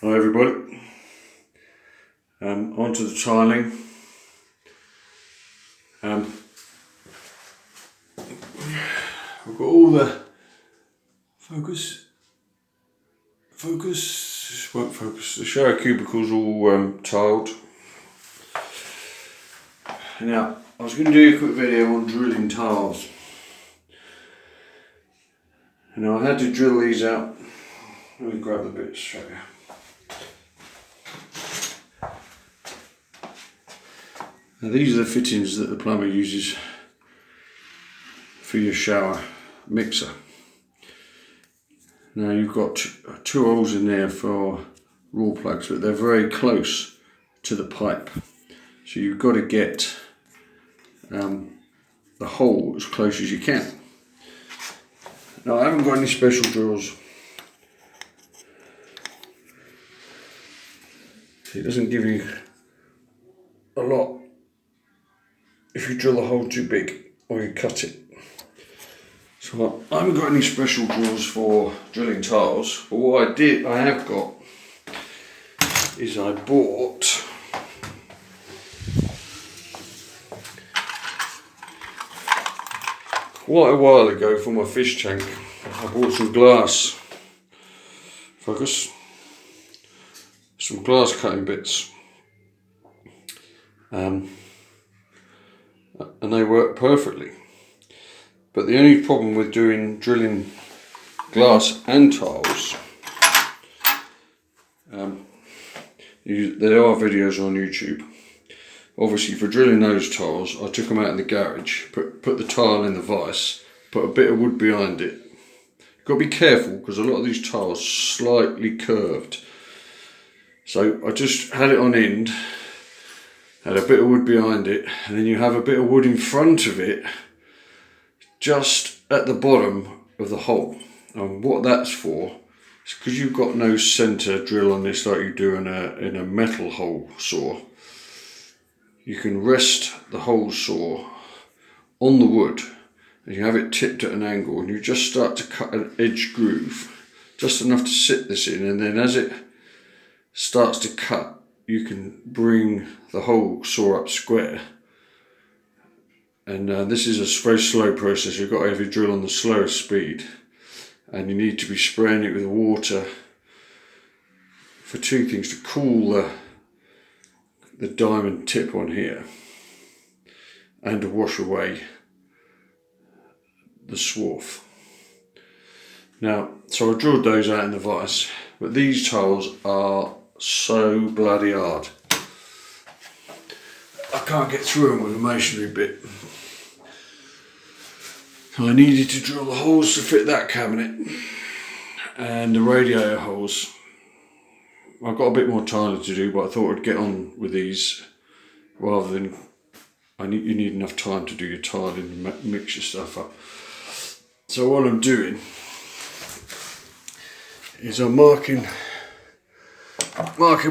Hello everybody, onto the tiling. We've got all the focus, won't focus, the shower cubicles all tiled. Now, I was going to do a quick video on drilling tiles. Now I had to drill these out. Let me grab the bits, show you. Now these are the fittings that the plumber uses for your shower mixer. Now you've got two holes in there for raw plugs, but they're very close to the pipe. So you've got to get the hole as close as you can. Now I haven't got any special drills. It doesn't give you a lot if you drill the hole too big or you cut it. So I haven't got any special drills for drilling tiles, but what I have got is I bought quite a while ago for my fish tank. I bought some glass, some glass cutting bits, and they work perfectly. But the only problem with drilling glass and tiles, there are videos on YouTube. Obviously for drilling those tiles, I took them out in the garage, put the tile in the vise, put a bit of wood behind it. You've got to be careful because a lot of these tiles are slightly curved. So I just had it on end, had a bit of wood behind it, and then you have a bit of wood in front of it, just at the bottom of the hole. And what that's for is because you've got no centre drill on this like you do in a metal hole saw. You can rest the hole saw on the wood and you have it tipped at an angle, and you just start to cut an edge groove, just enough to sit this in, and then as it starts to cut, you can bring the whole saw up square. And this is a very slow process. You've got to have your drill on the slowest speed, and you need to be spraying it with water for two things: to cool the diamond tip on here, and to wash away the swarf. Now, so I drilled those out in the vise, but these tiles are so bloody hard. I can't get through them with a masonry bit. I needed to drill the holes to fit that cabinet and the radiator holes. I've got a bit more tiling to do, but I thought I'd get on with these rather than you need enough time to do your tiling and mix your stuff up. So what I'm doing is I'm marking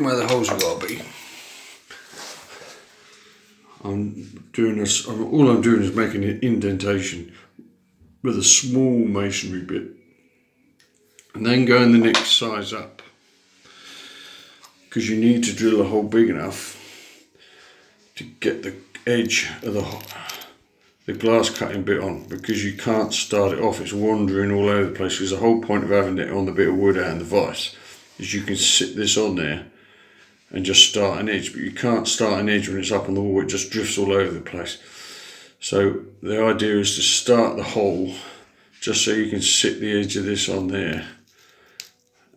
where the holes have got to be. All I'm doing is making an indentation with a small masonry bit, and then going the next size up, because you need to drill a hole big enough to get the edge of the glass cutting bit on, because you can't start it off, it's wandering all over the place. Because the whole point of having it on the bit of wood out in the vise is you can sit this on there and just start an edge, but you can't start an edge when it's up on the wall, it just drifts all over the place. So the idea is to start the hole just so you can sit the edge of this on there,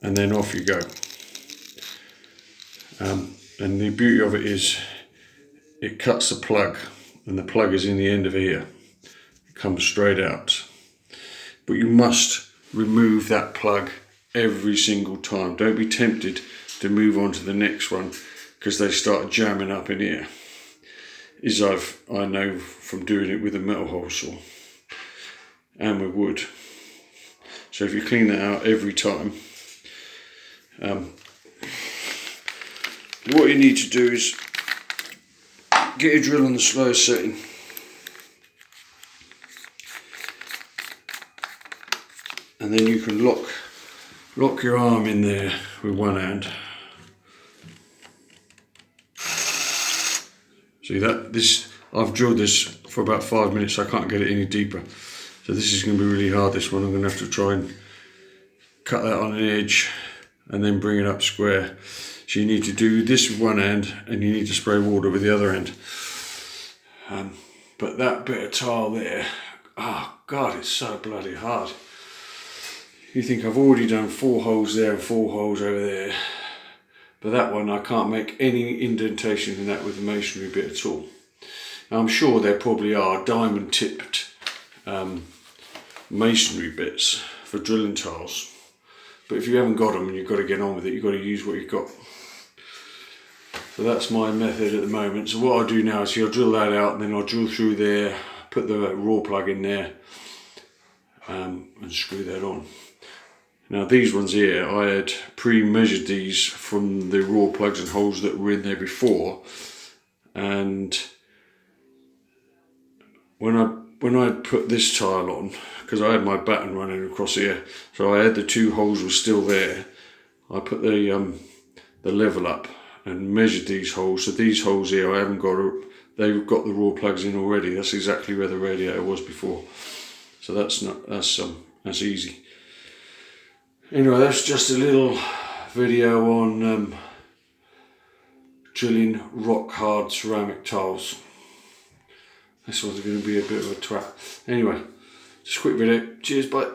and then off you go. And the beauty of it is it cuts the plug, and the plug is in the end of here. It comes straight out. But you must remove that plug every single time. Don't be tempted to move on to the next one because they start jamming up in here. I know from doing it with a metal hole saw and with wood. So if you clean that out every time, what you need to do is get your drill on the slowest setting, and then you can lock your arm in there with one hand See that? I've drilled this for about 5 minutes, so I can't get it any deeper. So this is going to be really hard, this one. I'm going to have to try and cut that on an edge and then bring it up square. So you need to do this with one hand and you need to spray water with the other hand. But that bit of tile there, oh God, it's so bloody hard. You think I've already done 4 holes there and 4 holes over there. But that one, I can't make any indentation in that with the masonry bit at all. Now, I'm sure there probably are diamond tipped masonry bits for drilling tiles. But if you haven't got them and you've got to get on with it, you've got to use what you've got. So that's my method at the moment. So what I'll do now is I'll drill that out and then I'll drill through there, put the raw plug in there and screw that on. Now these ones here, I had pre-measured these from the raw plugs and holes that were in there before, and when I put this tile on, because I had my batten running across here, so I had the 2 holes were still there, I put the level up and measured these holes. So these holes here, I haven't got, they've got the raw plugs in already. That's exactly where the radiator was before. So that's easy. Anyway, that's just a little video on drilling rock hard ceramic tiles. This one's going to be a bit of a twat. Anyway, just a quick video. Cheers, bye.